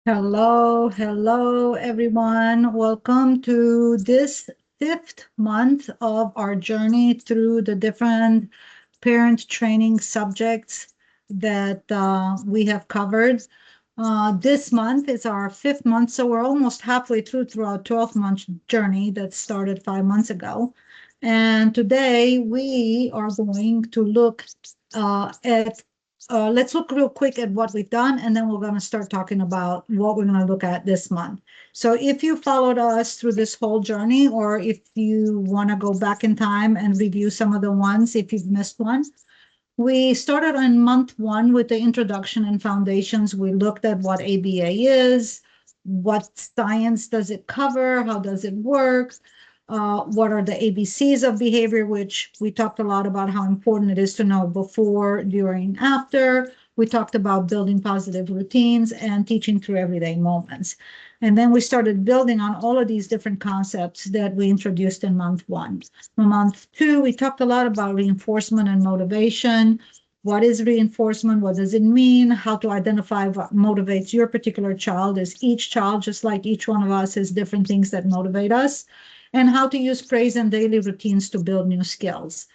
Hello, everyone. Welcome to this fifth month of our journey through the different parent training subjects that we have covered. This month is our fifth month, so we're almost halfway through our 12-month journey that started 5 months ago. And today we are going to look at let's look real quick at what we've done, and then we're going to start talking about what we're going to look at this month. So if you followed us through this whole journey, or if you want to go back in time and review some of the ones, if you've missed one, we started on month one with the introduction and foundations. We looked at what ABA is, what science does it cover, how does it work, what are the ABCs of behavior, which we talked a lot about how important it is to know before, during, after. We talked about building positive routines and teaching through everyday moments. And then we started building on all of these different concepts that we introduced in month one. In month two, we talked a lot about reinforcement and motivation. What is reinforcement? What does it mean? How to identify what motivates your particular child, as each child, just like each one of us, has different things that motivate us, and how to use praise and daily routines to build new skills.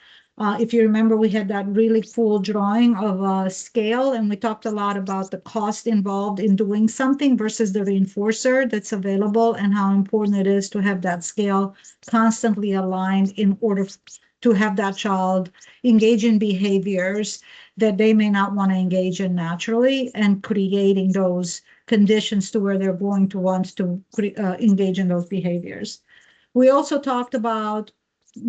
If you remember, we had that really cool drawing of a scale, and we talked a lot about the cost involved in doing something versus the reinforcer that's available, and how important it is to have that scale constantly aligned in order to have that child engage in behaviors that they may not want to engage in naturally, and creating those conditions to where they're going to want to engage in those behaviors. We also talked about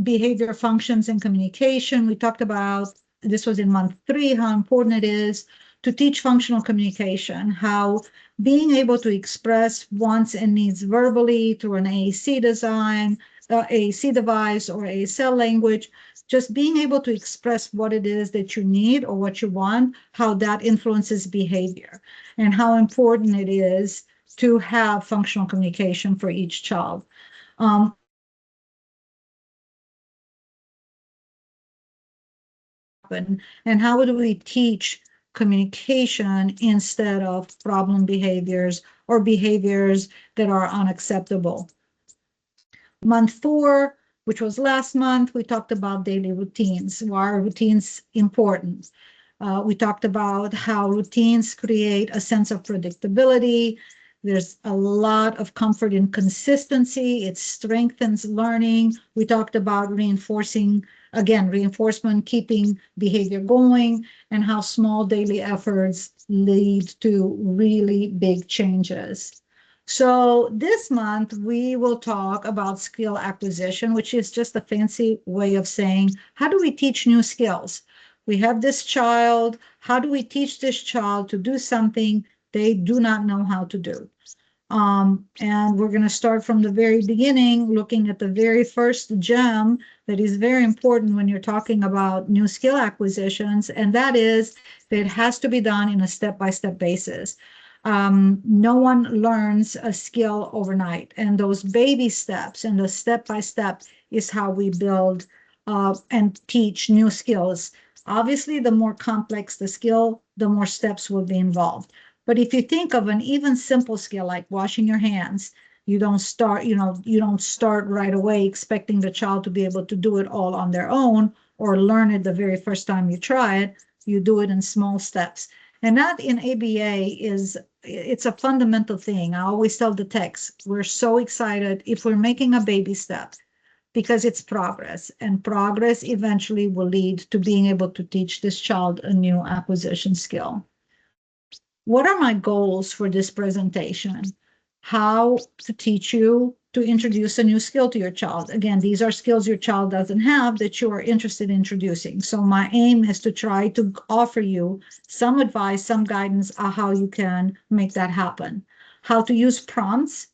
behavior functions and communication. We talked about, this was in month three, how important it is to teach functional communication, how being able to express wants and needs verbally through an AAC design, AAC device, or ASL language, just being able to express what it is that you need or what you want, how that influences behavior, and how important it is to have functional communication for each child. And how do we teach communication instead of problem behaviors or behaviors that are unacceptable. Month four, which was last month, we talked about daily routines. Why are routines important? We talked about how routines create a sense of predictability. There's a lot of comfort in consistency. It strengthens learning. We talked about reinforcement, keeping behavior going, and how small daily efforts lead to really big changes. So this month, we will talk about skill acquisition, which is just a fancy way of saying, how do we teach new skills? We have this child. How do we teach this child to do something they do not know how to do? And we're going to start from the very beginning, looking at the very first gem that is very important when you're talking about new skill acquisitions, and that is that it has to be done in a step-by-step basis. No one learns a skill overnight, and those baby steps and the step-by-step is how we build and teach new skills. Obviously, the more complex the skill, the more steps will be involved. But if you think of an even simple skill like washing your hands, you don't start right away expecting the child to be able to do it all on their own or learn it the very first time you try it. You do it in small steps. And that in ABA it's a fundamental thing. I always tell the techs, we're so excited if we're making a baby step, because it's progress, and progress eventually will lead to being able to teach this child a new acquisition skill. What are my goals for this presentation? How to teach you to introduce a new skill to your child. Again, these are skills your child doesn't have that you are interested in introducing. So my aim is to try to offer you some advice, some guidance on how you can make that happen. How to use prompts,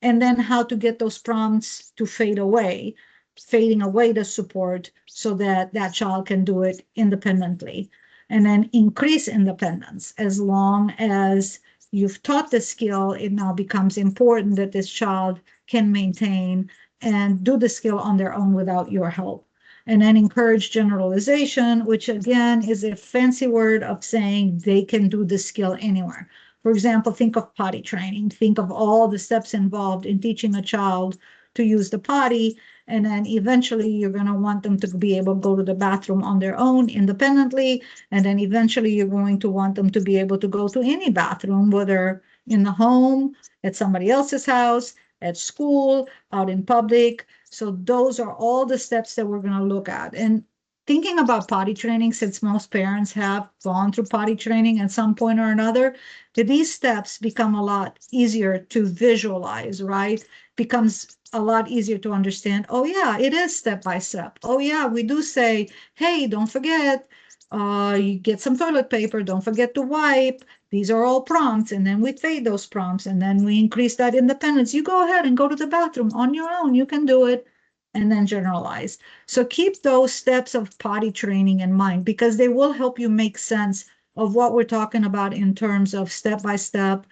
and then how to get those prompts to fading away the support so that that child can do it independently. And then increase independence. As long as you've taught the skill, it now becomes important that this child can maintain and do the skill on their own without your help. And then encourage generalization, which again is a fancy word of saying they can do the skill anywhere. For example, think of potty training. Think of all the steps involved in teaching a child to use the potty. And then eventually you're going to want them to be able to go to the bathroom on their own independently. And then eventually you're going to want them to be able to go to any bathroom, whether in the home, at somebody else's house, at school, out in public. So those are all the steps that we're going to look at. And thinking about potty training, since most parents have gone through potty training at some point or another, these steps become a lot easier to visualize, right? Becomes a lot easier to understand. Oh yeah, it is step by step. Oh yeah, we do say, hey, don't forget, you get some toilet paper, don't forget to wipe. These are all prompts, and then we fade those prompts, and then we increase that independence. You go ahead and go to the bathroom on your own. You can do it, and then generalize. So keep those steps of potty training in mind, because they will help you make sense of what we're talking about in terms of step by step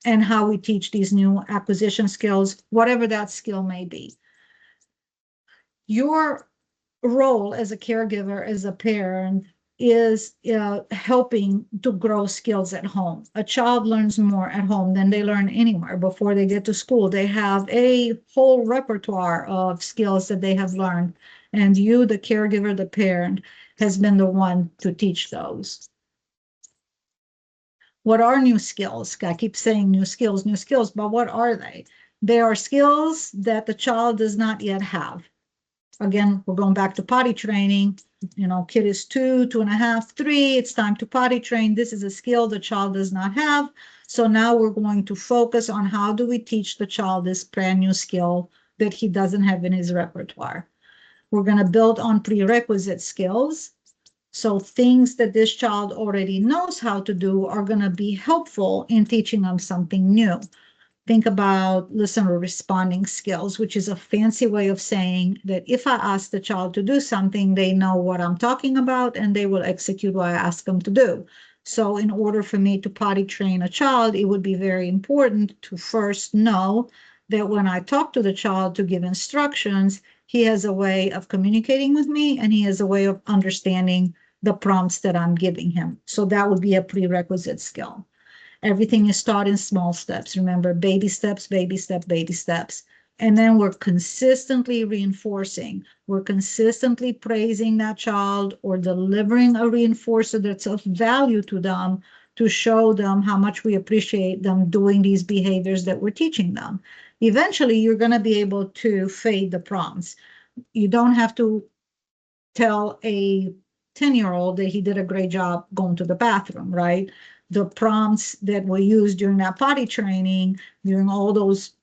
and how we teach these new acquisition skills, whatever that skill may be. Your role as a caregiver, as a parent, is helping to grow skills at home. A child learns more at home than they learn anywhere before they get to school. They have a whole repertoire of skills that they have learned, and you, the caregiver, the parent, has been the one to teach those. What are new skills? I keep saying new skills, but what are they? They are skills that the child does not yet have. Again, we're going back to potty training. Kid is 2, 2.5, 3. It's time to potty train. This is a skill the child does not have. So now we're going to focus on how do we teach the child this brand new skill that he doesn't have in his repertoire. We're going to build on prerequisite skills. So things that this child already knows how to do are going to be helpful in teaching them something new. Think about listener responding skills, which is a fancy way of saying that if I ask the child to do something, they know what I'm talking about and they will execute what I ask them to do. So in order for me to potty train a child, it would be very important to first know that when I talk to the child to give instructions, he has a way of communicating with me and he has a way of understanding the prompts that I'm giving him. So that would be a prerequisite skill. Everything is taught in small steps. Remember, baby steps, baby step, baby steps. And then we're consistently reinforcing. We're consistently praising that child or delivering a reinforcer that's of value to them to show them how much we appreciate them doing these behaviors that we're teaching them. Eventually, you're going to be able to fade the prompts. You don't have to tell a 10-year-old that he did a great job going to the bathroom, right? The prompts that were used during that potty training, during all those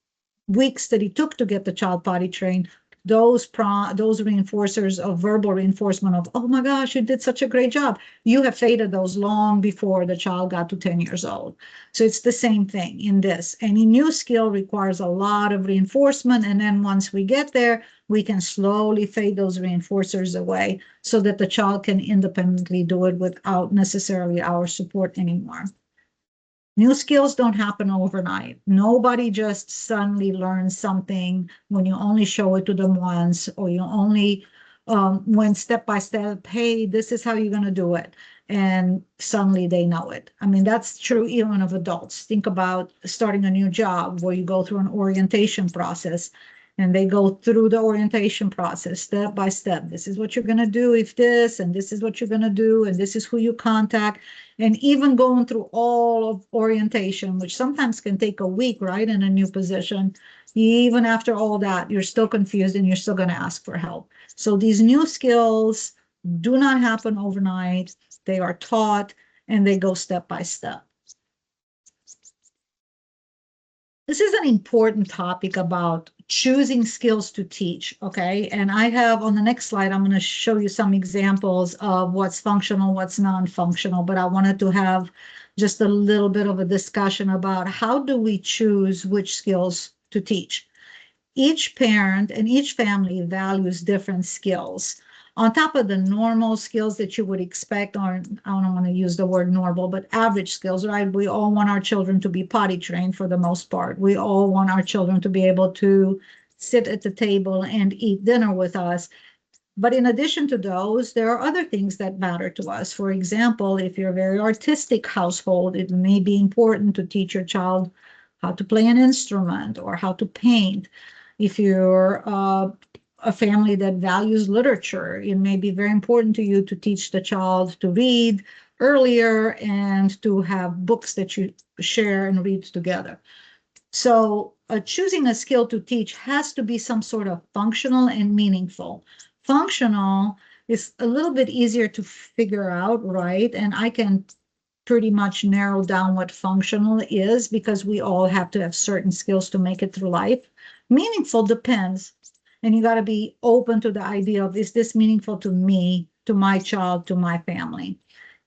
weeks that he took to get the child potty trained, those reinforcers of verbal reinforcement of, oh my gosh, you did such a great job. You have faded those long before the child got to 10 years old. So it's the same thing in this. Any new skill requires a lot of reinforcement. And then once we get there, we can slowly fade those reinforcers away so that the child can independently do it without necessarily our support anymore. New skills don't happen overnight. Nobody just suddenly learns something when you only show it to them once, or you only went step by step, hey, this is how you're going to do it. And suddenly they know it. I mean, that's true even of adults. Think about starting a new job where you go through an orientation process. And they go through the orientation process step by step. This is what you're going to do if this, and this is what you're going to do, and this is who you contact. And even going through all of orientation, which sometimes can take a week, right, in a new position, even after all that, you're still confused and you're still going to ask for help. So these new skills do not happen overnight. They are taught and they go step by step. This is an important topic about choosing skills to teach, okay? And I have on the next slide, I'm going to show you some examples of what's functional, what's non-functional, but I wanted to have just a little bit of a discussion about how do we choose which skills to teach. Each parent and each family values different skills. On top of the normal skills that you would expect, or I don't want to use the word normal, but average skills, right? We all want our children to be potty trained for the most part. We all want our children to be able to sit at the table and eat dinner with us. But in addition to those, there are other things that matter to us. For example, if you're a very artistic household, it may be important to teach your child how to play an instrument or how to paint. If you're a family that values literature, it may be very important to you to teach the child to read earlier and to have books that you share and read together. So choosing a skill to teach has to be some sort of functional and meaningful. Functional is a little bit easier to figure out, right? And I can pretty much narrow down what functional is because we all have to have certain skills to make it through life. Meaningful depends. And you got to be open to the idea of, is this meaningful to me, to my child, to my family?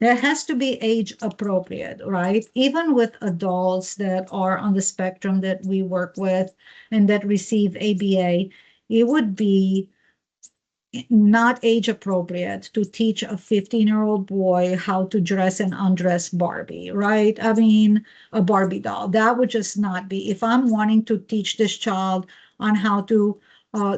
There has to be age appropriate, right? Even with adults that are on the spectrum that we work with and that receive ABA, it would be not age appropriate to teach a 15-year-old boy how to dress and undress Barbie, right? I mean, a Barbie doll. That would just not be. If I'm wanting to teach this child on how to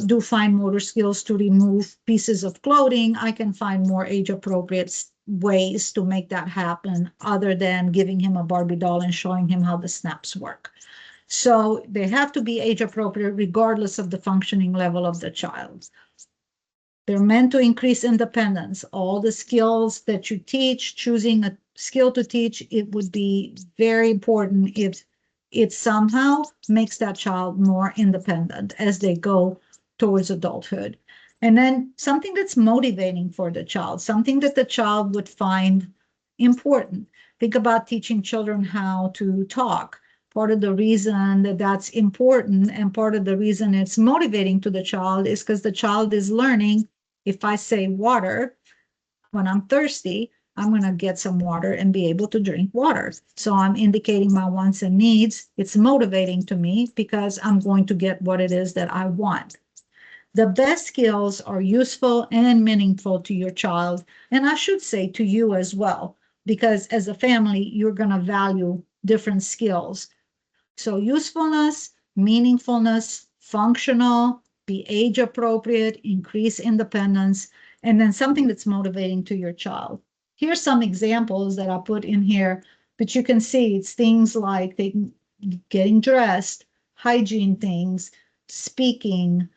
do fine motor skills to remove pieces of clothing, I can find more age appropriate ways to make that happen other than giving him a Barbie doll and showing him how the snaps work. So they have to be age appropriate regardless of the functioning level of the child. They're meant to increase independence. All the skills that you teach, choosing a skill to teach, it would be very important if it somehow makes that child more independent as they go towards adulthood. And then something that's motivating for the child, something that the child would find important. Think about teaching children how to talk. Part of the reason that that's important and part of the reason it's motivating to the child is because the child is learning, if I say water, when I'm thirsty, I'm going to get some water and be able to drink water. So I'm indicating my wants and needs. It's motivating to me because I'm going to get what it is that I want. The best skills are useful and meaningful to your child, and I should say to you as well, because as a family, you're going to value different skills. So usefulness, meaningfulness, functional, be age appropriate, increase independence, and then something that's motivating to your child. Here's some examples that I put in here, but you can see it's things like getting dressed, hygiene things, speaking,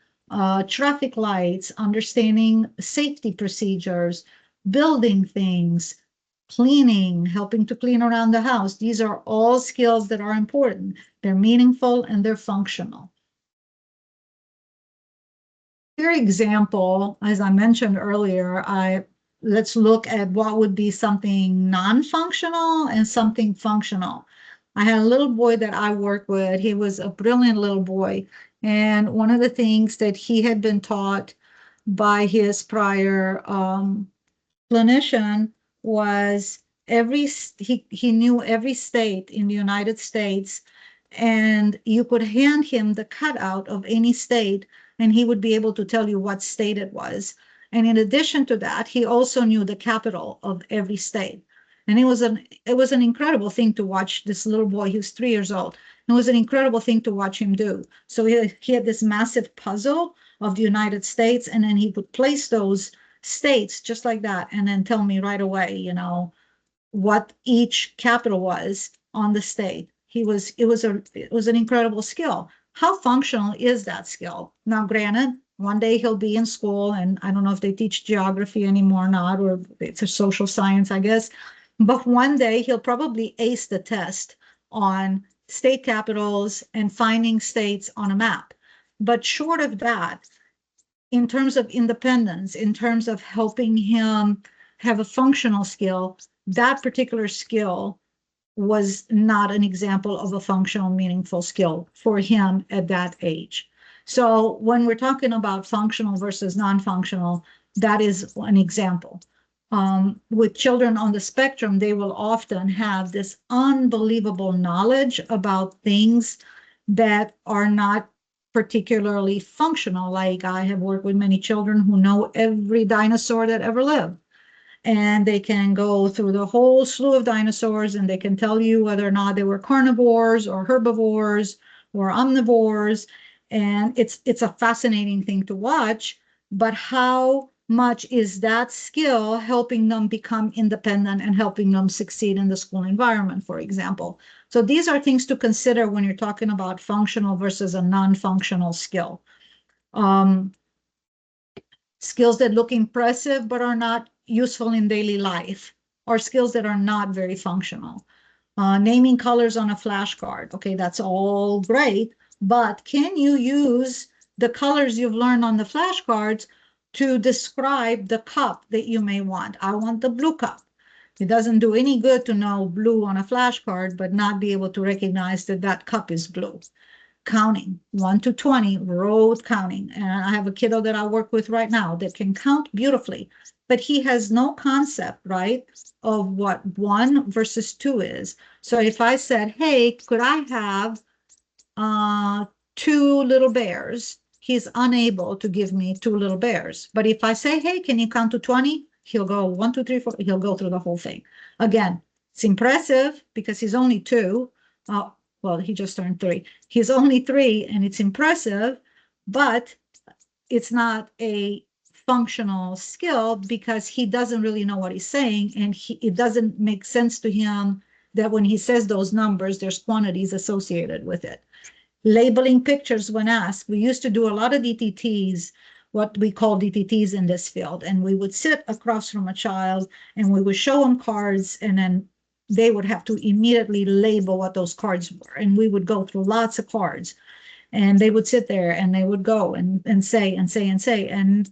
traffic lights, understanding safety procedures, building things, cleaning, helping to clean around the house. These are all skills that are important. They're meaningful and they're functional. Your example, as I mentioned earlier, let's look at what would be something non-functional and something functional. I had a little boy that I worked with. He was a brilliant little boy. And one of the things that he had been taught by his prior clinician was he knew every state in the United States, and you could hand him the cutout of any state and he would be able to tell you what state it was. And in addition to that, he also knew the capital of every state. And it was an incredible thing to watch this little boy. He was 3 years old. It was an incredible thing to watch him do. So he had this massive puzzle of the United States, and then he would place those states just like that and then tell me right away, what each capital was on the state. It was an incredible skill. How functional is that skill? Now, granted, one day he'll be in school, and I don't know if they teach geography anymore or not, or it's a social science, I guess. But one day he'll probably ace the test on state capitals and finding states on a map. But short of that, in terms of independence, in terms of helping him have a functional skill, that particular skill was not an example of a functional, meaningful skill for him at that age. So when we're talking about functional versus non-functional, that is an example. With children on the spectrum, they will often have this unbelievable knowledge about things that are not particularly functional. Like I have worked with many children who know every dinosaur that ever lived. And they can go through the whole slew of dinosaurs and they can tell you whether or not they were carnivores or herbivores or omnivores. And it's a fascinating thing to watch. But how much is that skill helping them become independent and helping them succeed in the school environment, for example. So these are things to consider when you're talking about functional versus a non-functional skill. Um, Skills that look impressive but are not useful in daily life, or skills that are not very functional. Naming colors on a flashcard. Okay, that's all great, but can you use the colors you've learned on the flashcards to describe the cup that you may want? I want the blue cup. It doesn't do any good to know blue on a flashcard, but not be able to recognize that that cup is blue. Counting 1 to 20, rote counting. And I have a kiddo that I work with right now that can count beautifully, but he has no concept, right, of what 1 versus 2 is. So if I said, hey, could I have 2 little bears? He's unable to give me 2 little bears. But if I say, hey, can you count to 20? He'll go 1, 2, 3, 4. He'll go through the whole thing. Again, it's impressive because he's only 2. Well, he just turned 3. He's only 3, and it's impressive, but it's not a functional skill because he doesn't really know what he's saying, and it doesn't make sense to him that when he says those numbers, there's quantities associated with it. Labeling pictures when asked. We used to do a lot of DTTs, what we call DTTs in this field, and we would sit across from a child and we would show them cards, and then they would have to immediately label what those cards were. And we would go through lots of cards, and they would sit there and they would go and say and say and say. And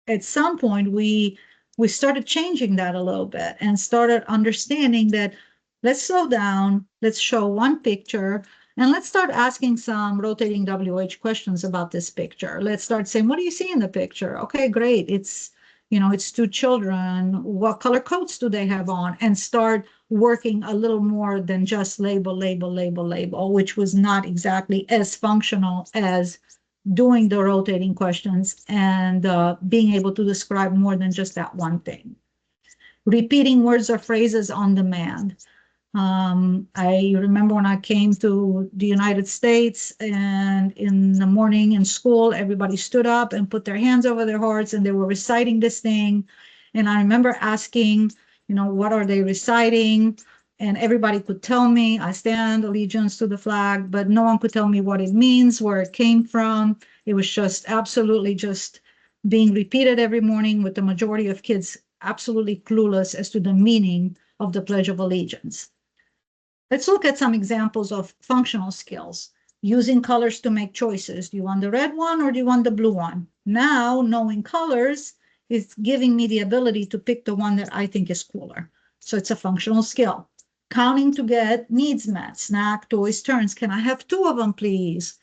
at some point, we started changing that a little bit and started understanding that let's slow down, let's show one picture, and let's start asking some rotating WH questions about this picture. Let's start saying, what do you see in the picture? Okay, great. It's 2 children. What color coats do they have on? And start working a little more than just label, label, label, label, which was not exactly as functional as doing the rotating questions and being able to describe more than just that one thing. Repeating words or phrases on demand. I remember when I came to the United States, and in the morning in school, everybody stood up and put their hands over their hearts and they were reciting this thing. And I remember asking, what are they reciting? And everybody could tell me, I stand allegiance to the flag, but no one could tell me what it means, where it came from. It was just absolutely just being repeated every morning, with the majority of kids absolutely clueless as to the meaning of the Pledge of Allegiance. Let's look at some examples of functional skills. Using colors to make choices. Do you want the red one or do you want the blue one? Now, knowing colors is giving me the ability to pick the one that I think is cooler. So it's a functional skill. Counting to get needs met. Snack, toys, turns. Can I have 2 of them, please?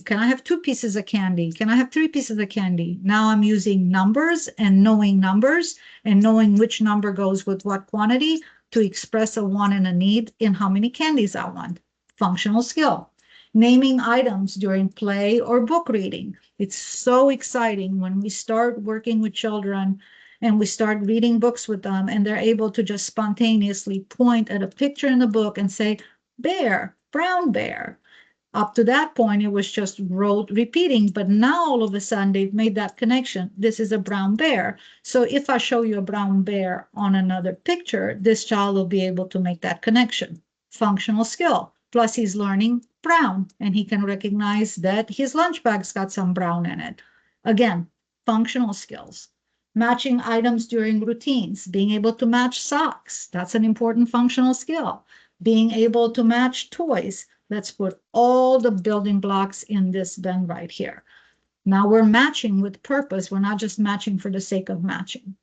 Can I have 2 pieces of candy? Can I have 3 pieces of candy? Now I'm using numbers and knowing which number goes with what quantity to express a want and a need in how many candies I want. Functional skill. Naming items during play or book reading. It's so exciting when we start working with children and we start reading books with them, and they're able to just spontaneously point at a picture in the book and say, bear, brown bear. Up to that point, it was just repeating, but now all of a sudden they've made that connection. This is a brown bear. So if I show you a brown bear on another picture, this child will be able to make that connection. Functional skill. Plus he's learning brown, and he can recognize that his lunch bag's got some brown in it. Again, functional skills. Matching items during routines, being able to match socks. That's an important functional skill. Being able to match toys. Let's put all the building blocks in this bin right here. Now we're matching with purpose. We're not just matching for the sake of matching.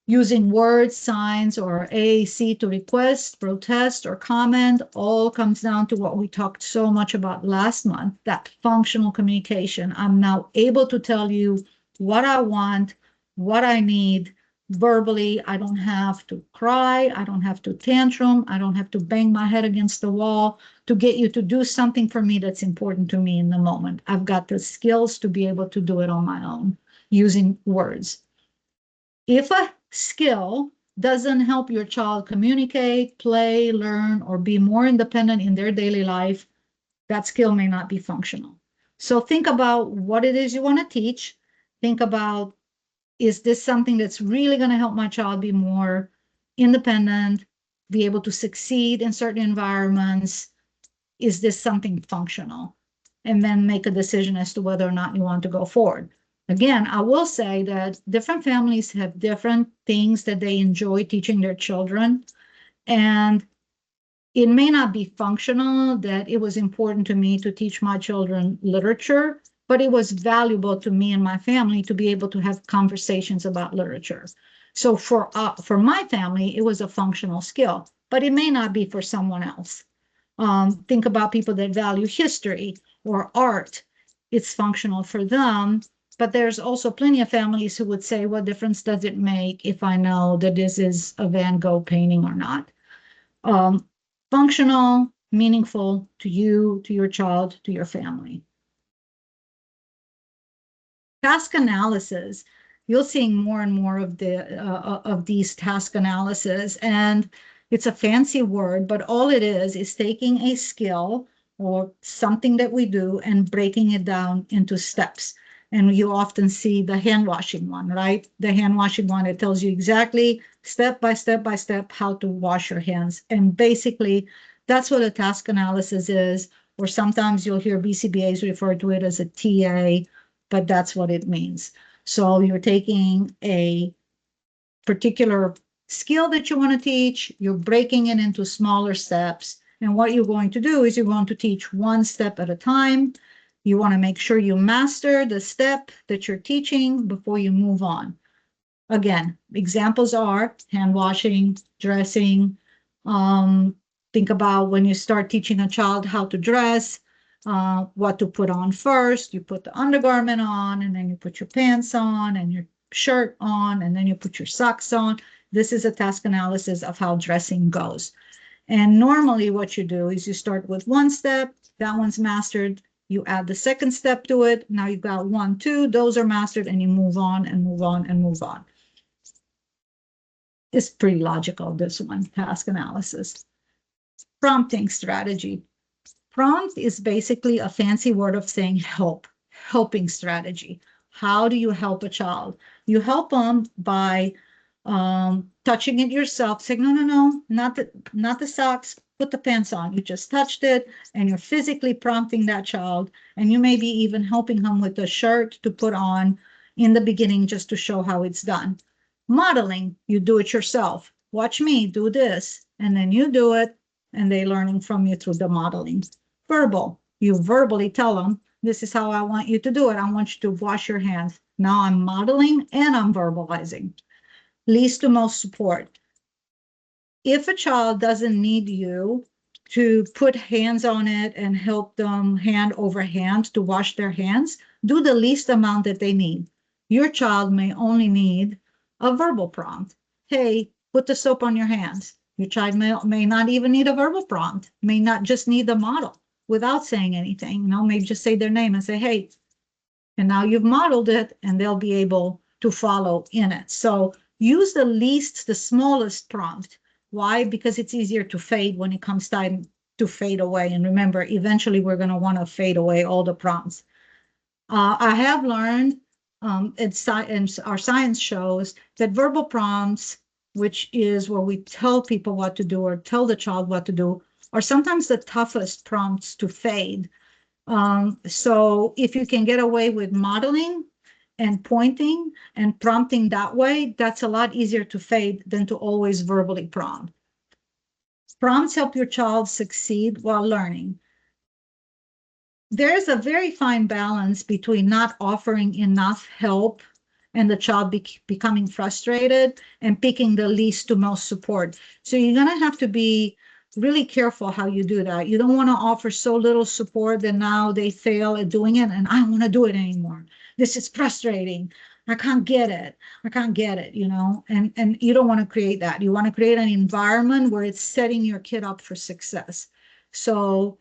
Using words, signs, or AAC to request, protest, or comment all comes down to what we talked so much about last month, that functional communication. I'm now able to tell you what I want, what I need, verbally. I don't have to cry. I don't have to tantrum. I don't have to bang my head against the wall to get you to do something for me that's important to me in the moment. I've got the skills to be able to do it on my own using words. If a skill doesn't help your child communicate, play, learn, or be more independent in their daily life, that skill may not be functional. So think about what it is you want to teach. Think about Is this something that's really going to help my child be more independent, be able to succeed in certain environments? Is this something functional? And then make a decision as to whether or not you want to go forward. Again, I will say that different families have different things that they enjoy teaching their children. And it may not be functional that it was important to me to teach my children literature, but it was valuable to me and my family to be able to have conversations about literature. So for my family, it was a functional skill, but it may not be for someone else. Think about people that value history or art. It's functional for them, but there's also plenty of families who would say, what difference does it make if I know that this is a Van Gogh painting or not? Functional, meaningful to you, to your child, to your family. Task analysis, you're seeing more and more of these task analysis, and it's a fancy word, but all it is taking a skill or something that we do and breaking it down into steps. And you often see the hand washing one, right? The hand washing one, it tells you exactly step by step by step how to wash your hands. And basically, that's what a task analysis is, or sometimes you'll hear BCBAs refer to it as a TA, but that's what it means. So you're taking a particular skill that you want to teach, you're breaking it into smaller steps. And what you're going to do is you're going to teach one step at a time. You want to make sure you master the step that you're teaching before you move on. Again, examples are hand washing, dressing. Think about when you start teaching a child how to dress, what to put on first. You put the undergarment on, and then you put your pants on, and your shirt on, and then you put your socks on. This is a task analysis of how dressing goes. And normally what you do is you start with one step, that one's mastered, you add the second step to it, now you've got 1, 2, those are mastered, and you move on and move on and move on. It's pretty logical, this one, task analysis. Prompting strategy. Prompt is basically a fancy word of saying helping strategy. How do you help a child? You help them by touching it yourself, saying, no, not the socks, put the pants on. You just touched it, and you're physically prompting that child, and you may be even helping him with the shirt to put on in the beginning just to show how it's done. Modeling, you do it yourself. Watch me do this, and then you do it, and they're learning from you through the modeling. Verbal, you verbally tell them, this is how I want you to do it. I want you to wash your hands. Now I'm modeling and I'm verbalizing. Least to most support. If a child doesn't need you to put hands on it and help them hand over hand to wash their hands, do the least amount that they need. Your child may only need a verbal prompt. Hey, put the soap on your hands. Your child may not even need a verbal prompt, may not just need the model without saying anything, maybe just say their name and say, hey, and now you've modeled it, and they'll be able to follow in it. So use the smallest prompt. Why? Because it's easier to fade when it comes time to fade away. And remember, eventually we're going to want to fade away all the prompts. I have learned, and our science shows that verbal prompts, which is where we tell people what to do or tell the child what to do, are sometimes the toughest prompts to fade. So if you can get away with modeling and pointing and prompting that way, that's a lot easier to fade than to always verbally prompt. Prompts help your child succeed while learning. There's a very fine balance between not offering enough help and the child becoming frustrated and picking the least to most support. So you're going to have to be really careful how you do that. You don't want to offer so little support that now they fail at doing it, and I don't want to do it anymore. This is frustrating. I can't get it. And you don't want to create that. You want to create an environment where it's setting your kid up for success. So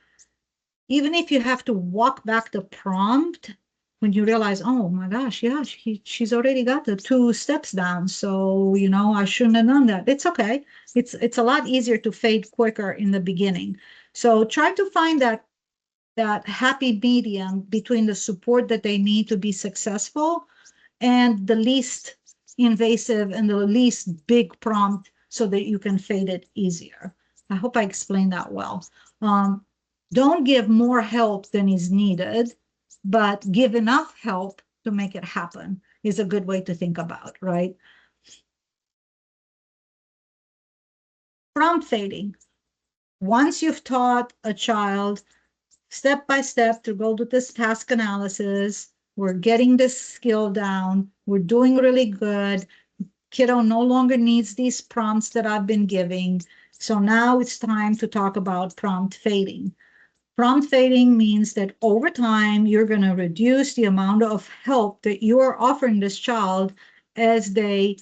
even if you have to walk back the prompt, when you realize, oh my gosh, yeah, she's already got the 2 steps down. So, I shouldn't have done that. It's okay. It's a lot easier to fade quicker in the beginning. So try to find that happy medium between the support that they need to be successful and the least invasive and the least big prompt so that you can fade it easier. I hope I explained that well. Um, don't give more help than is needed, but give enough help to make it happen is a good way to think about, right? Prompt fading. Once you've taught a child step by step to go to this task analysis, we're getting this skill down, we're doing really good, kiddo no longer needs these prompts that I've been giving. So now it's time to talk about prompt fading. Prompt fading means that over time, you're going to reduce the amount of help that you are offering this child as they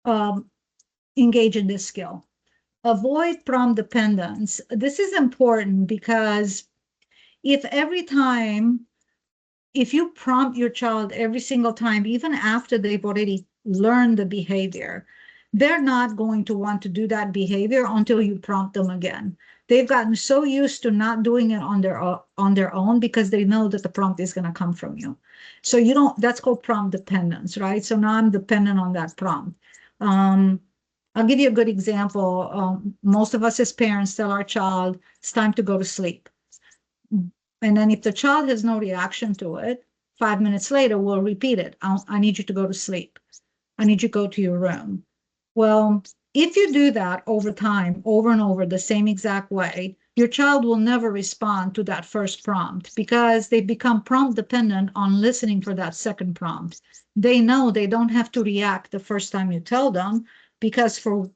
um, engage in this skill. Avoid prompt dependence. This is important because if every time, if you prompt your child every single time, even after they've already learned the behavior, they're not going to want to do that behavior until you prompt them again. They've gotten so used to not doing it on their own because they know that the prompt is going to come from you. So you don't, that's called prompt dependence, right? So now I'm dependent on that prompt. I'll give you a good example. Most of us as parents tell our child, it's time to go to sleep. And then if the child has no reaction to it, 5 minutes later, we'll repeat it. I need you to go to sleep. I need you to go to your room. Well, if you do that over time, over and over, the same exact way, your child will never respond to that first prompt because they become prompt dependent on listening for that second prompt. They know they don't have to react the first time you tell them because for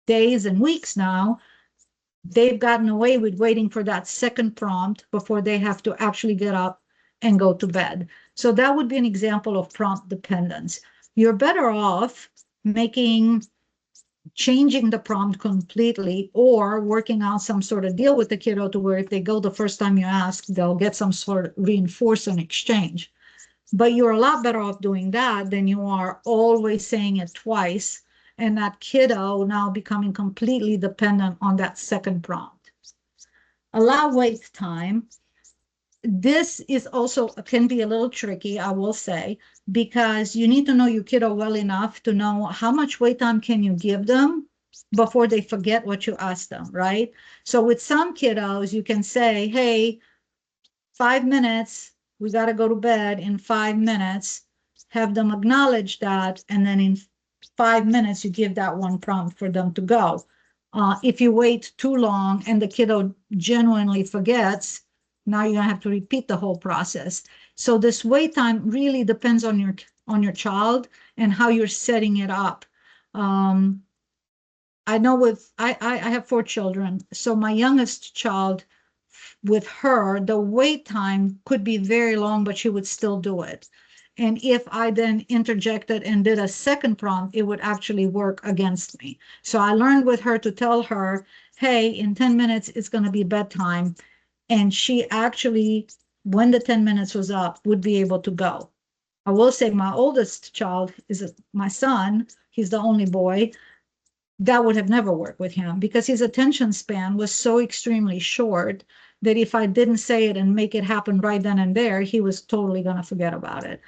days and weeks now, they've gotten away with waiting for that second prompt before they have to actually get up and go to bed. So that would be an example of prompt dependence. You're better off changing the prompt completely or working out some sort of deal with the kiddo to where if they go the first time you ask, they'll get some sort of reinforcement exchange. But you're a lot better off doing that than you are always saying it twice and that kiddo now becoming completely dependent on that second prompt. Allow wait time. This is also can be a little tricky, I will say, because you need to know your kiddo well enough to know how much wait time can you give them before they forget what you asked them, right? So with some kiddos, you can say, hey, 5 minutes, we got to go to bed in 5 minutes, have them acknowledge that, and then in 5 minutes, you give that one prompt for them to go. If you wait too long and the kiddo genuinely forgets, now you're gonna have to repeat the whole process. So this wait time really depends on your child and how you're setting it up. I know I have 4 children, so my youngest child, with her, the wait time could be very long, but she would still do it. And if I then interjected and did a second prompt, it would actually work against me. So I learned with her to tell her, hey, in 10 minutes, it's going to be bedtime. And she actually, when the 10 minutes was up, would be able to go. I will say my oldest child is my son. He's the only boy. That would have never worked with him because his attention span was so extremely short that if I didn't say it and make it happen right then and there, he was totally going to forget about it.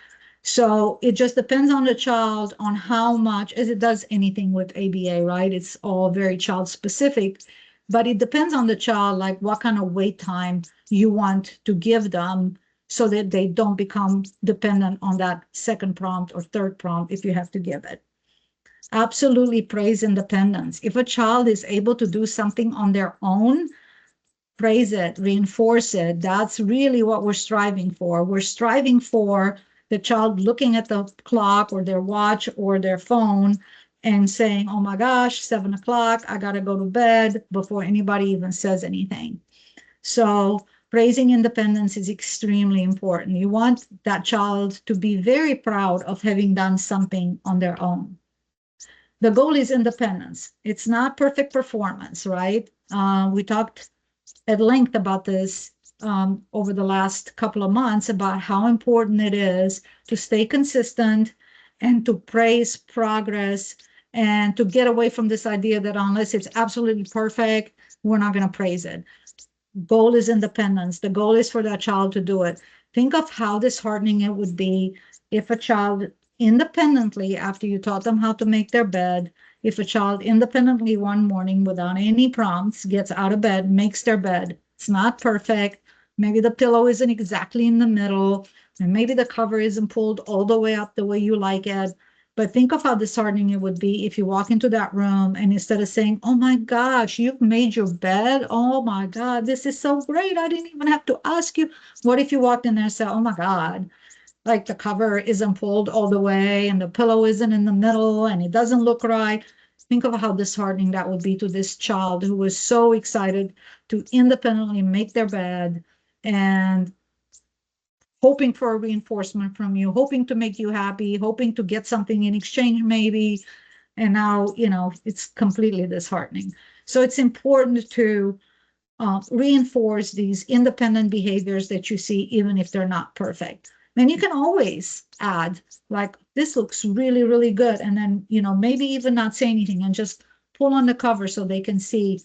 So it just depends on the child on how much, as it does anything with ABA, right? It's all very child specific, but it depends on the child, like what kind of wait time you want to give them so that they don't become dependent on that second prompt or third prompt if you have to give it. Absolutely praise independence. If a child is able to do something on their own, praise it, reinforce it. That's really what we're striving for. We're striving for the child looking at the clock or their watch or their phone and saying, oh my gosh, 7 o'clock, I got to go to bed before anybody even says anything. So praising independence is extremely important. You want that child to be very proud of having done something on their own. The goal is independence. It's not perfect performance, right? We talked at length about this over the last couple of months about how important it is to stay consistent and to praise progress and to get away from this idea that unless it's absolutely perfect, we're not going to praise it. Goal is independence. The goal is for that child to do it. Think of how disheartening it would be if a child independently after you taught them how to make their bed. If a child independently one morning without any prompts gets out of bed, makes their bed, it's not perfect. Maybe the pillow isn't exactly in the middle, and maybe the cover isn't pulled all the way up the way you like it. But think of how disheartening it would be if you walk into that room and instead of saying, "Oh my gosh, you've made your bed. Oh my God, this is so great. I didn't even have to ask you." What if you walked in there and said, "Oh my God, like the cover isn't pulled all the way and the pillow isn't in the middle and it doesn't look right." Think of how disheartening that would be to this child who was so excited to independently make their bed and hoping for a reinforcement from you, hoping to make you happy, hoping to get something in exchange, maybe. And now, it's completely disheartening. So it's important to reinforce these independent behaviors that you see, even if they're not perfect. And you can always add, like, this looks really, really good. And then, maybe even not say anything and just pull on the cover so they can see,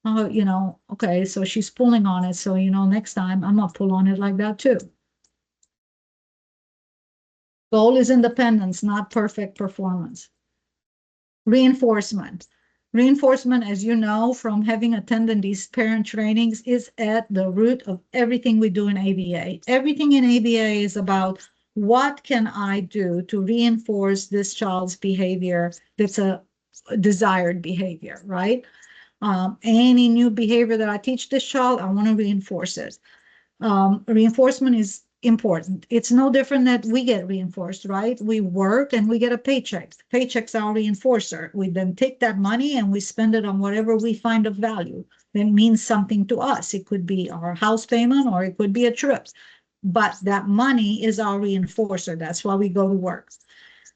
oh, okay, so she's pulling on it. So, next time I'm going to pull on it like that too. Goal is independence, not perfect performance. Reinforcement. Reinforcement, as you know from having attended these parent trainings, is at the root of everything we do in ABA. Everything in ABA is about what can I do to reinforce this child's behavior that's a desired behavior, right? Any new behavior that I teach this child, I want to reinforce it. Reinforcement is important. It's no different that we get reinforced, right? We work and we get a paycheck. Paycheck's our reinforcer. We then take that money and we spend it on whatever we find of value that means something to us. It could be our house payment or it could be a trip. But that money is our reinforcer. That's why we go to work.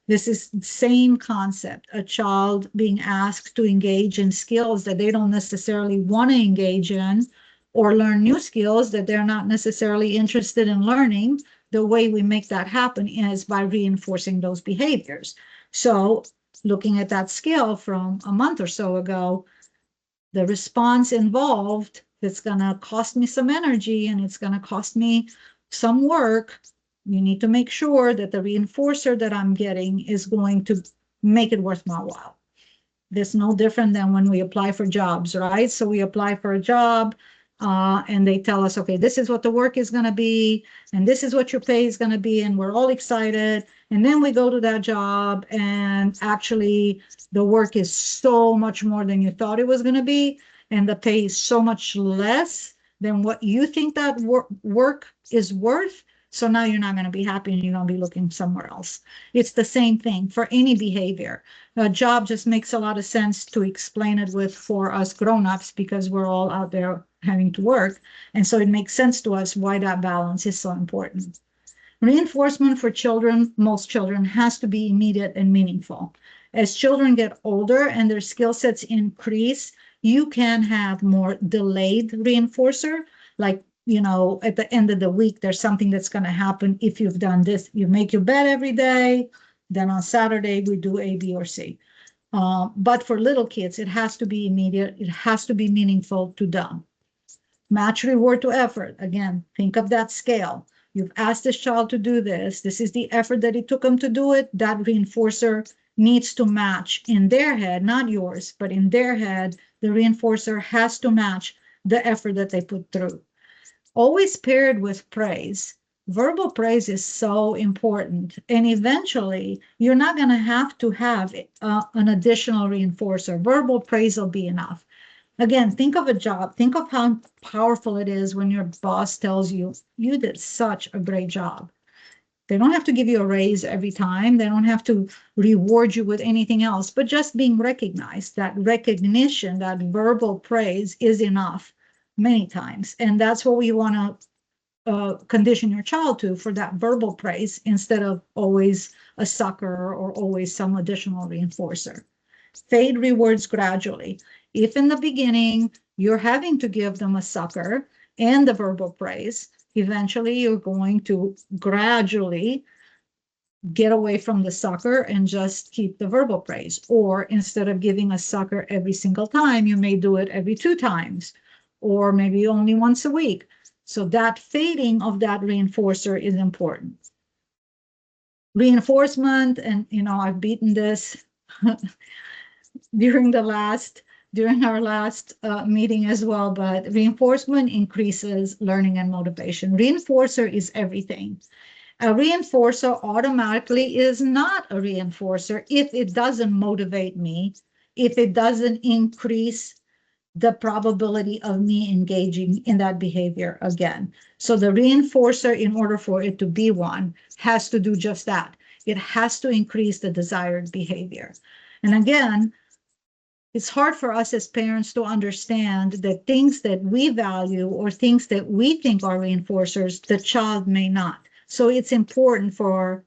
This is the same concept, a child being asked to engage in skills that they don't necessarily want to engage in, or learn new skills that they're not necessarily interested in learning. The way we make that happen is by reinforcing those behaviors. So looking at that skill from a month or so ago, the response involved, it's going to cost me some energy and it's going to cost me some work. You need to make sure that the reinforcer that I'm getting is going to make it worth my while. That's no different than when we apply for jobs, right? So we apply for a job and they tell us, okay, this is what the work is going to be, and this is what your pay is going to be, and we're all excited. And then we go to that job, and actually, the work is so much more than you thought it was going to be, and the pay is so much less than what you think that work is worth. So now you're not going to be happy and you're going to be looking somewhere else. It's the same thing for any behavior. A job just makes a lot of sense to explain it with for us grown-ups because we're all out there having to work. And so it makes sense to us why that balance is so important. Reinforcement for children, most children, has to be immediate and meaningful. As children get older and their skill sets increase, you can have more delayed reinforcer, like, at the end of the week, there's something that's going to happen if you've done this. You make your bed every day, then on Saturday, we do A, B, or C. But for little kids, it has to be immediate. It has to be meaningful to them. Match reward to effort. Again, think of that scale. You've asked this child to do this. This is the effort that it took them to do it. That reinforcer needs to match in their head, not yours, but in their head, the reinforcer has to match the effort that they put through. Always paired with praise. Verbal praise is so important. And eventually, you're not going to have an additional reinforcer. Verbal praise will be enough. Again, think of a job. Think of how powerful it is when your boss tells you, you did such a great job. They don't have to give you a raise every time. They don't have to reward you with anything else, but just being recognized, that recognition, that verbal praise is enough many times. And that's what we want to condition your child to, for that verbal praise instead of always a sucker or always some additional reinforcer. Fade rewards gradually. If in the beginning you're having to give them a sucker and the verbal praise, eventually you're going to gradually get away from the sucker and just keep the verbal praise. Or instead of giving a sucker every single time, you may do it every 2 times, or maybe only once a week. So that fading of that reinforcer is important. Reinforcement, and I've beaten this during our last meeting as well, but reinforcement increases learning and motivation. Reinforcer is everything. A reinforcer automatically is not a reinforcer if it doesn't motivate me, if it doesn't increase the probability of me engaging in that behavior again. So the reinforcer, in order for it to be one, has to do just that. It has to increase the desired behavior. And again, it's hard for us as parents to understand that things that we value or things that we think are reinforcers, the child may not. So it's important for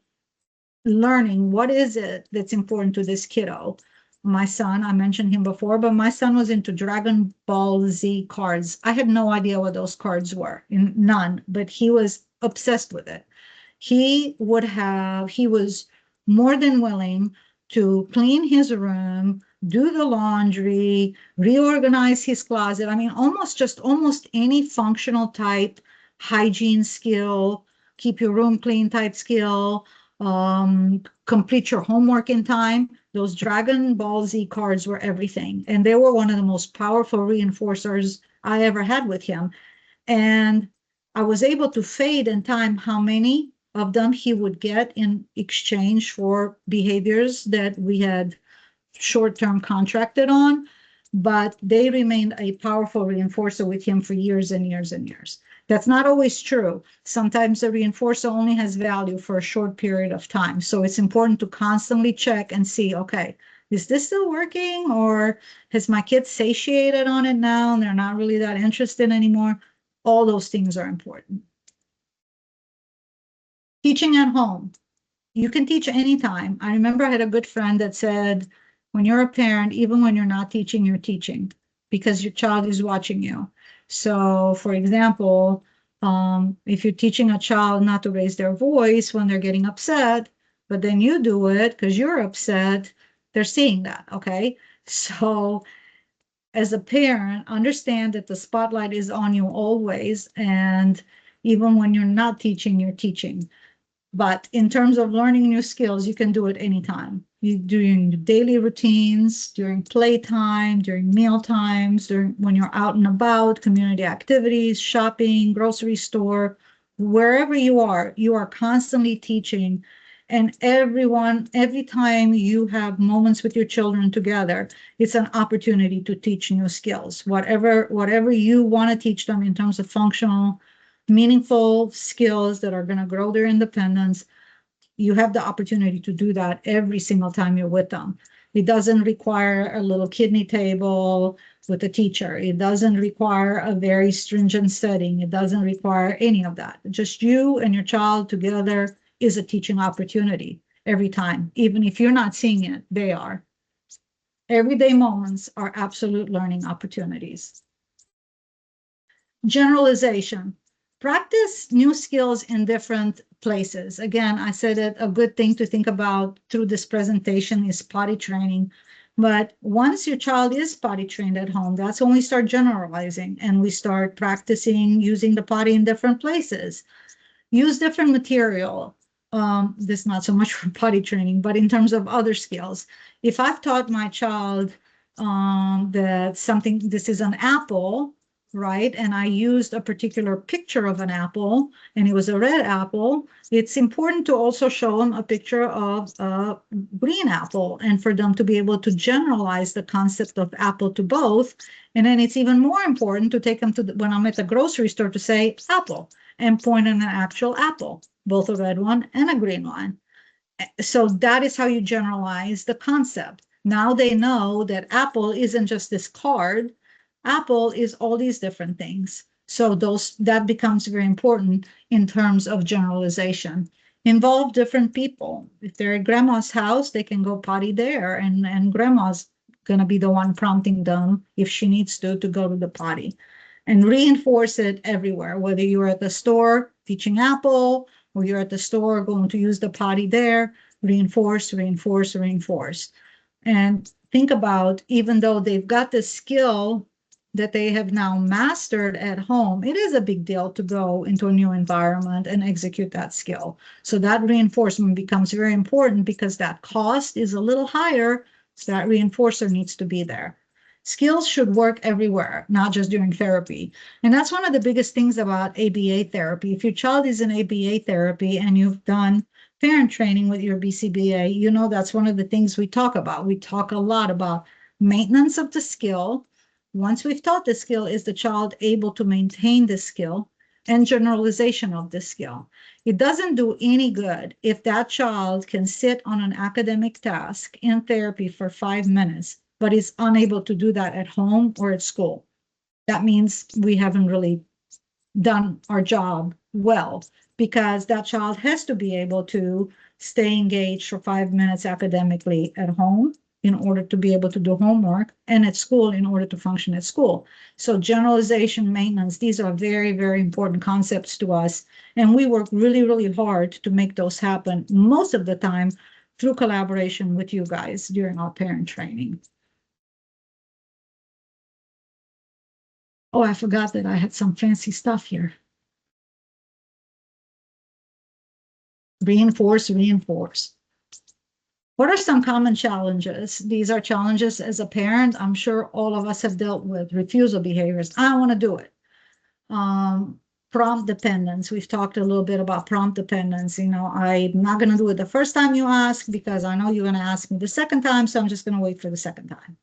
learning what is it that's important to this kiddo. My son, I mentioned him before, but my son was into Dragon Ball Z cards. I had no idea what those cards were, none, but he was obsessed with it. He was more than willing to clean his room, do the laundry, reorganize his closet. I mean, almost any functional type hygiene skill, keep your room clean type skill, complete your homework in time. Those Dragon Ball Z cards were everything. And they were one of the most powerful reinforcers I ever had with him. And I was able to fade in time how many of them he would get in exchange for behaviors that we had short-term contracted on, but they remained a powerful reinforcer with him for years and years and years. That's not always true. Sometimes the reinforcer only has value for a short period of time. So it's important to constantly check and see, okay, is this still working, or has my kid satiated on it now and they're not really that interested anymore? All those things are important. Teaching at home. You can teach anytime. I remember I had a good friend that said, when you're a parent, even when you're not teaching, you're teaching because your child is watching you. So, for example, if you're teaching a child not to raise their voice when they're getting upset, but then you do it because you're upset, they're seeing that, okay? So, as a parent, understand that the spotlight is on you always, and even when you're not teaching, you're teaching. But in terms of learning new skills, you can do it anytime. You during daily routines, during playtime, during meal times, during when you're out and about, community activities, shopping, grocery store, wherever you are constantly teaching. And every time you have moments with your children together, it's an opportunity to teach new skills. Whatever you want to teach them in terms of functional, meaningful skills that are going to grow their independence, you have the opportunity to do that every single time you're with them. It doesn't require a little kidney table with a teacher. It doesn't require a very stringent setting. It doesn't require any of that. Just you and your child together is a teaching opportunity every time. Even if you're not seeing it, they are. Everyday moments are absolute learning opportunities. Generalization. Practice new skills in different places. Again, I said that a good thing to think about through this presentation is potty training. But once your child is potty trained at home, that's when we start generalizing and we start practicing using the potty in different places. Use different material. This not so much for potty training, but in terms of other skills. If I've taught my child that this is an apple, right? And I used a particular picture of an apple, and it was a red apple. It's important to also show them a picture of a green apple, and for them to be able to generalize the concept of apple to both. And then it's even more important to take them to when I'm at the grocery store to say apple and point at an actual apple, both a red one and a green one. So that is how you generalize the concept. Now they know that apple isn't just this card. Apple is all these different things. So that becomes very important in terms of generalization. Involve different people. If they're at grandma's house, they can go potty there, and grandma's going to be the one prompting them if she needs to go to the potty. And reinforce it everywhere, whether you're at the store teaching apple, or you're at the store going to use the potty there, reinforce, reinforce, reinforce. And think about, even though they've got the skill, that they have now mastered at home, it is a big deal to go into a new environment and execute that skill. So that reinforcement becomes very important because that cost is a little higher, so that reinforcer needs to be there. Skills should work everywhere, not just during therapy. And that's one of the biggest things about ABA therapy. If your child is in ABA therapy and you've done parent training with your BCBA, you know that's one of the things we talk about. We talk a lot about maintenance of the skill. Once we've taught the skill, is the child able to maintain the skill, and generalization of the skill. It doesn't do any good if that child can sit on an academic task in therapy for 5 minutes, but is unable to do that at home or at school. That means we haven't really done our job well, because that child has to be able to stay engaged for 5 minutes academically at home in order to be able to do homework, and at school in order to function at school. So generalization, maintenance, these are very, very important concepts to us. And we work really, really hard to make those happen most of the time through collaboration with you guys during our parent training. Oh, I forgot that I had some fancy stuff here. Reinforce, reinforce. What are some common challenges? These are challenges as a parent. I'm sure all of us have dealt with refusal behaviors. I don't want to do it. Prompt dependence. We've talked a little bit about prompt dependence. You know, I'm not going to do it the first time you ask because I know you're going to ask me the second time, so I'm just going to wait for the second time.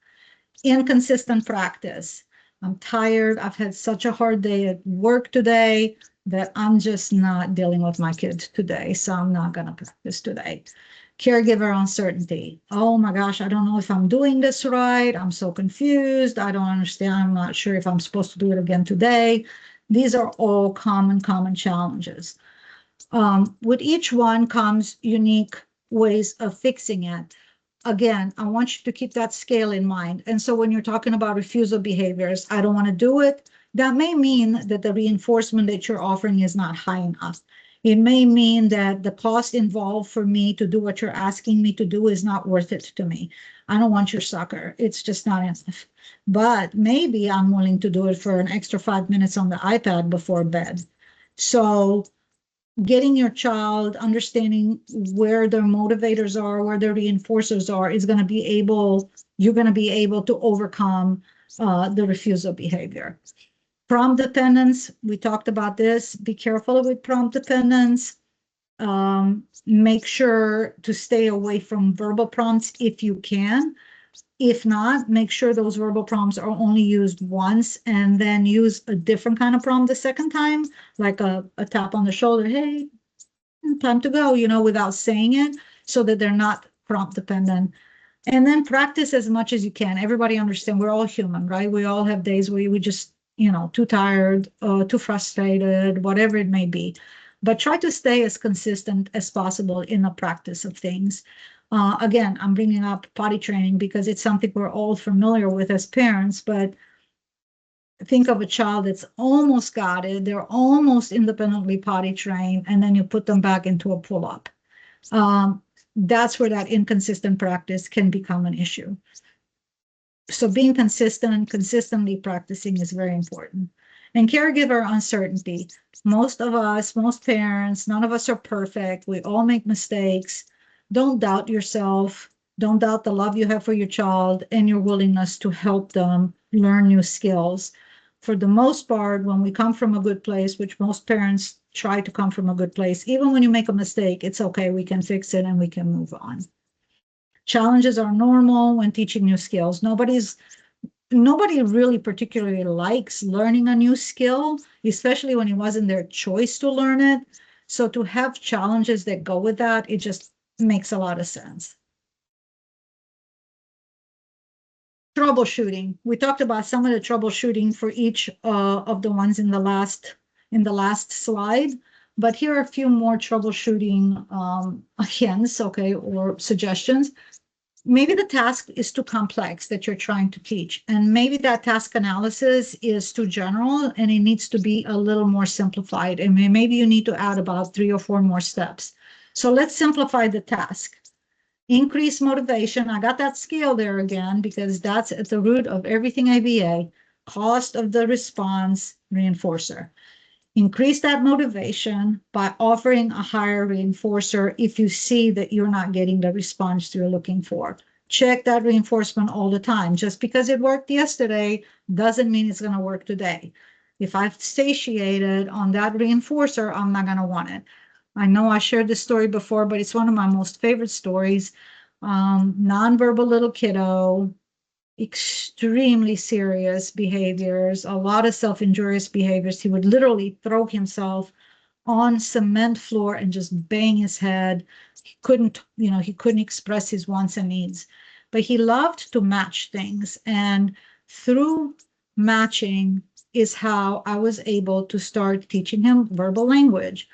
Inconsistent practice. I'm tired. I've had such a hard day at work today that I'm just not dealing with my kids today, so I'm not going to practice today. Caregiver uncertainty. Oh my gosh, I don't know if I'm doing this right. I'm so confused. I don't understand. I'm not sure if I'm supposed to do it again today. These are all common challenges. With each one comes unique ways of fixing it. Again, I want you to keep that scale in mind. And so when you're talking about refusal behaviors, I don't want to do it. That may mean that the reinforcement that you're offering is not high enough. It may mean that the cost involved for me to do what you're asking me to do is not worth it to me. I don't want your sucker. It's just not enough. But maybe I'm willing to do it for an extra 5 minutes on the iPad before bed. So getting your child, understanding where their motivators are, where their reinforcers are, is going to be able, you're going to be able to overcome the refusal behavior. Prompt dependence, we talked about this. Be careful with prompt dependence. Make sure to stay away from verbal prompts if you can. If not, make sure those verbal prompts are only used once, and then use a different kind of prompt the second time, like a tap on the shoulder, hey, time to go, you know, without saying it, so that they're not prompt dependent. And then practice as much as you can. Everybody understand we're all human, right? We all have days where we just, you know, too tired, too frustrated, whatever it may be. But try to stay as consistent as possible in the practice of things. Again, I'm bringing up potty training because it's something we're all familiar with as parents, but think of a child that's almost got it, they're almost independently potty trained, and then you put them back into a pull-up. That's where that inconsistent practice can become an issue. So being consistent and consistently practicing is very important. And caregiver uncertainty. Most of us, most parents, none of us are perfect. We all make mistakes. Don't doubt yourself. Don't doubt the love you have for your child and your willingness to help them learn new skills. For the most part, when we come from a good place, which most parents try to come from a good place, even when you make a mistake, it's okay. We can fix it and we can move on. Challenges are normal when teaching new skills. Nobody really particularly likes learning a new skill, especially when it wasn't their choice to learn it. So to have challenges that go with that, it just makes a lot of sense. Troubleshooting. We talked about some of the troubleshooting for each of the ones in the last slide, but here are a few more troubleshooting hints, okay, or suggestions. Maybe the task is too complex that you're trying to teach, and maybe that task analysis is too general and it needs to be a little more simplified, and maybe you need to add about 3 or 4 more steps. So let's simplify the task. Increase motivation. I got that scale there again because that's at the root of everything ABA. cost of the response reinforcer. Increase that motivation by offering a higher reinforcer if you see that you're not getting the response you're looking for. Check that reinforcement all the time. Just because it worked yesterday doesn't mean it's going to work today. If I've satiated on that reinforcer, I'm not going to want it. I know I shared this story before, but it's one of my most favorite stories. Nonverbal little kiddo, extremely serious behaviors, a lot of self-injurious behaviors. He would literally throw himself on cement floor and just bang his head. He couldn't express his wants and needs, but he loved to match things. And through matching is how I was able to start teaching him verbal language.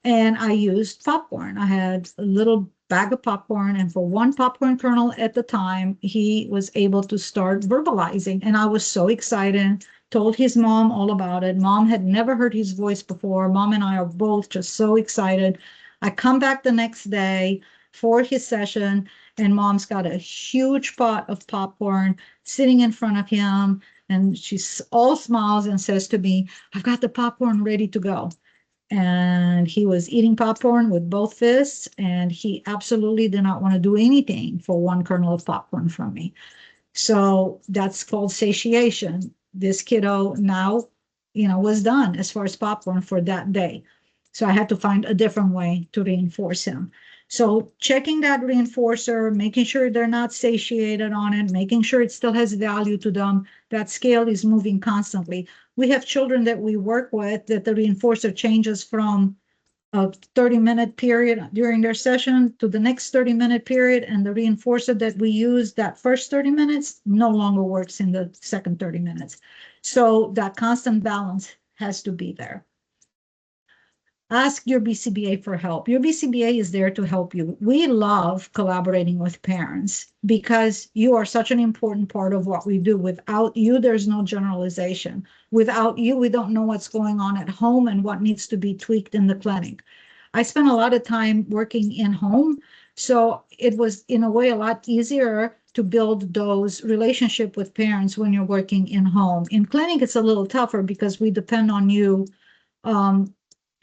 And I used popcorn. I had a little bag of popcorn, and for one popcorn kernel at the time, he was able to start verbalizing. And I was so excited, told his mom all about it. Mom had never heard his voice before. Mom and I are both just so excited. I come back the next day for his session, and mom's got a huge pot of popcorn sitting in front of him. And she's all smiles and says to me, "I've got the popcorn ready to go." And he was eating popcorn with both fists, and he absolutely did not want to do anything for one kernel of popcorn from me. So that's called satiation. This kiddo now, was done as far as popcorn for that day. So I had to find a different way to reinforce him. So checking that reinforcer, making sure they're not satiated on it, making sure it still has value to them. That scale is moving constantly. We have children that we work with that the reinforcer changes from a 30-minute period during their session to the next 30-minute period, and the reinforcer that we use that first 30 minutes no longer works in the second 30 minutes. So that constant balance has to be there. Ask your BCBA for help. Your BCBA is there to help you. We love collaborating with parents because you are such an important part of what we do. Without you, there's no generalization. Without you, we don't know what's going on at home and what needs to be tweaked in the clinic. I spent a lot of time working in home, so it was in a way a lot easier to build those relationship with parents when you're working in home. In clinic, it's a little tougher because we depend on you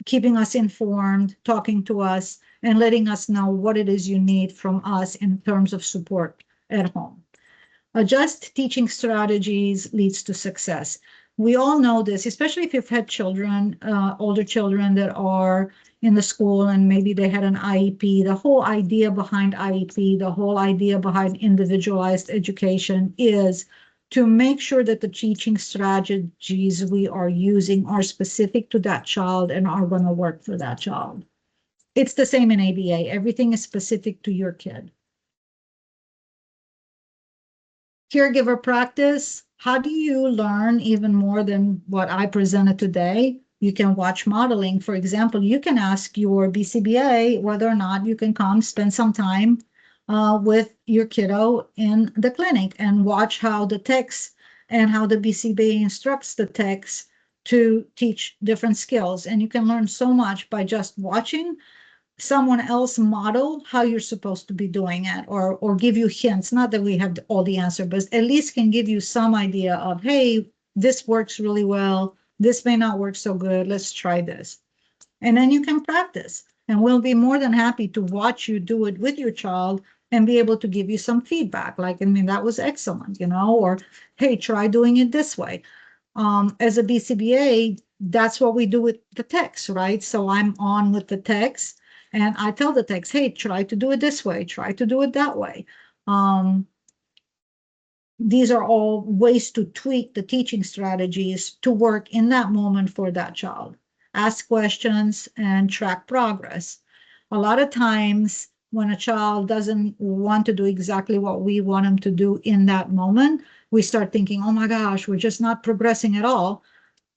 keeping us informed, talking to us, and letting us know what it is you need from us in terms of support at home. Adjust teaching strategies leads to success. We all know this, especially if you've had children, older children that are in the school and maybe they had an IEP. The whole idea behind IEP, the whole idea behind individualized education is to make sure that the teaching strategies we are using are specific to that child and are going to work for that child. It's the same in ABA. Everything is specific to your kid. Caregiver practice. How do you learn even more than what I presented today? You can watch modeling. For example, you can ask your BCBA whether or not you can come spend some time with your kiddo in the clinic and watch how the techs and how the BCBA instructs the techs to teach different skills. And you can learn so much by just watching someone else model how you're supposed to be doing it, or give you hints. Not that we have all the answer, but at least can give you some idea of, hey, this works really well. This may not work so good. Let's try this. And then you can practice. And we'll be more than happy to watch you do it with your child and be able to give you some feedback. Like, I mean, that was excellent, or, hey, try doing it this way. As a BCBA, that's what we do with the text, right? So I'm on with the text and I tell the text, hey, try to do it this way, try to do it that way. These are all ways to tweak the teaching strategies to work in that moment for that child. Ask questions and track progress. A lot of times when a child doesn't want to do exactly what we want them to do in that moment, we start thinking, oh my gosh, we're just not progressing at all.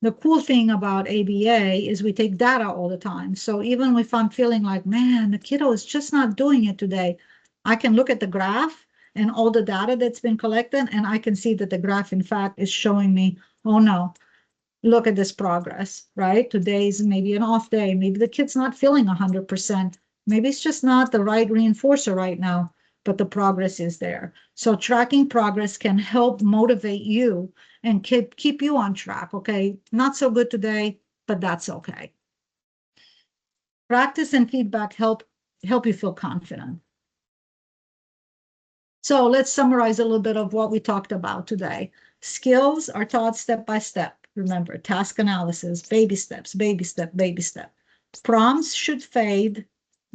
The cool thing about ABA is we take data all the time. So even if I'm feeling like, man, the kiddo is just not doing it today, I can look at the graph and all the data that's been collected, and I can see that the graph, in fact, is showing me, oh no, look at this progress, right? Today's maybe an off day. Maybe the kid's not feeling 100%. Maybe it's just not the right reinforcer right now. but the progress is there. So tracking progress can help motivate you and keep you on track. Okay, not so good today, but that's okay. Practice and feedback help you feel confident. So let's summarize a little bit of what we talked about today. Skills are taught step by step. Remember, task analysis, baby steps, baby step, baby step. Prompts should fade.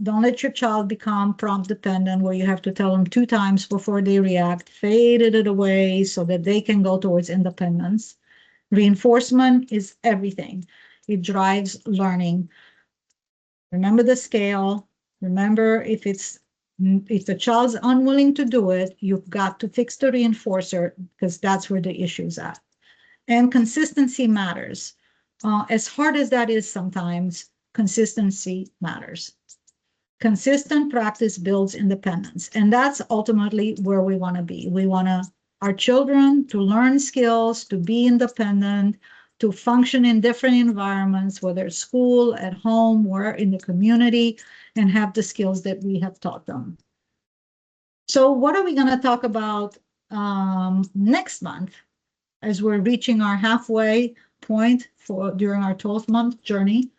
Don't let your child become prompt dependent where you have to tell them 2 times before they react. Fade it away so that they can go towards independence. Reinforcement is everything. It drives learning. Remember the scale. Remember, if the child's unwilling to do it, you've got to fix the reinforcer because that's where the issue's at. And consistency matters. As hard as that is sometimes, consistency matters. Consistent practice builds independence, and that's ultimately where we want to be. We want our children to learn skills, to be independent, to function in different environments, whether it's school, at home, or in the community, and have the skills that we have taught them. So what are we going to talk about next month as we're reaching our halfway point during our 12-month journey?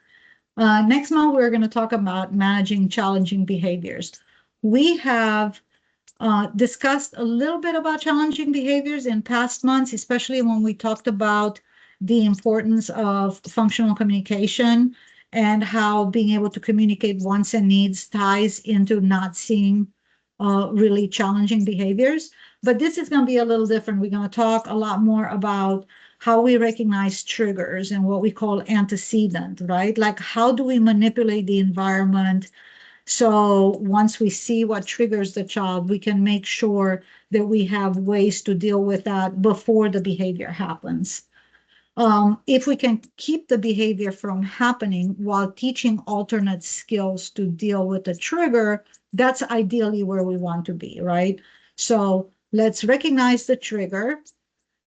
Next month, we're going to talk about managing challenging behaviors. We have discussed a little bit about challenging behaviors in past months, especially when we talked about the importance of functional communication and how being able to communicate wants and needs ties into not seeing really challenging behaviors. But this is going to be a little different. We're going to talk a lot more about how we recognize triggers and what we call antecedent, right? Like, how do we manipulate the environment? So once we see what triggers the child, we can make sure that we have ways to deal with that before the behavior happens. If we can keep the behavior from happening while teaching alternate skills to deal with the trigger, that's ideally where we want to be, right? So let's recognize the trigger,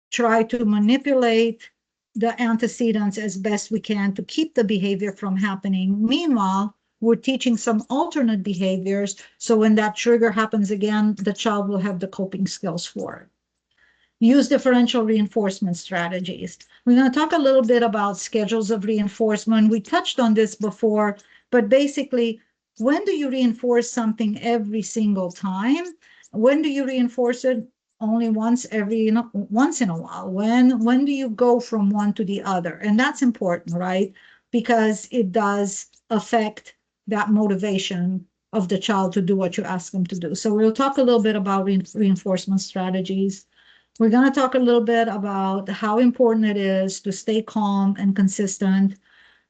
try to manipulate the antecedents as best we can to keep the behavior from happening. Meanwhile, we're teaching some alternate behaviors, so when that trigger happens again, the child will have the coping skills for it. Use differential reinforcement strategies. We're going to talk a little bit about schedules of reinforcement. We touched on this before, but basically, when do you reinforce something every single time? When do you reinforce it only once in a while? When do you go from one to the other? And that's important, right? Because it does affect that motivation of the child to do what you ask them to do. So we'll talk a little bit about reinforcement strategies. We're going to talk a little bit about how important it is to stay calm and consistent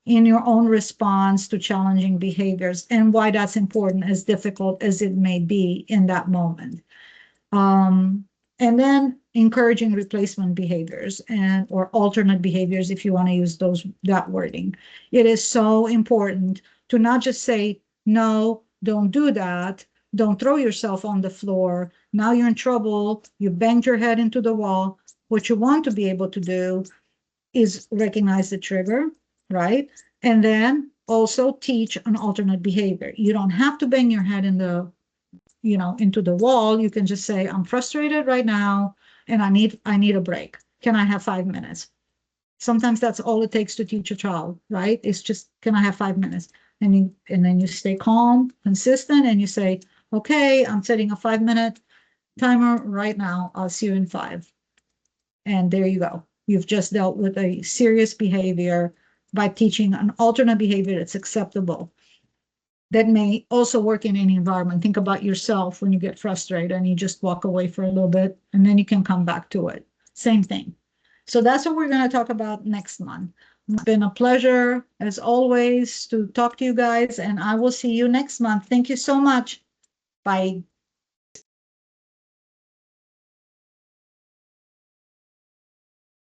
in your own response to challenging behaviors and why that's important, as difficult as it may be in that moment. And then encouraging replacement behaviors or alternate behaviors, if you want to use that wording. It is so important to not just say, no, don't do that. Don't throw yourself on the floor. Now you're in trouble. You banged your head into the wall. What you want to be able to do is recognize the trigger, right? And then also teach an alternate behavior. You don't have to bang your head into the wall. You can just say, I'm frustrated right now and I need a break. Can I have 5 minutes? Sometimes that's all it takes to teach a child, right? It's just, can I have 5 minutes? And then you stay calm, consistent, and you say, okay, I'm setting a 5-minute timer right now. I'll see you in 5. And there you go. You've just dealt with a serious behavior by teaching an alternate behavior that's acceptable, that may also work in any environment. Think about yourself when you get frustrated and you just walk away for a little bit and then you can come back to it. Same thing. So that's what we're going to talk about next month. It's been a pleasure, as always, to talk to you guys, and I will see you next month. Thank you so much. Bye.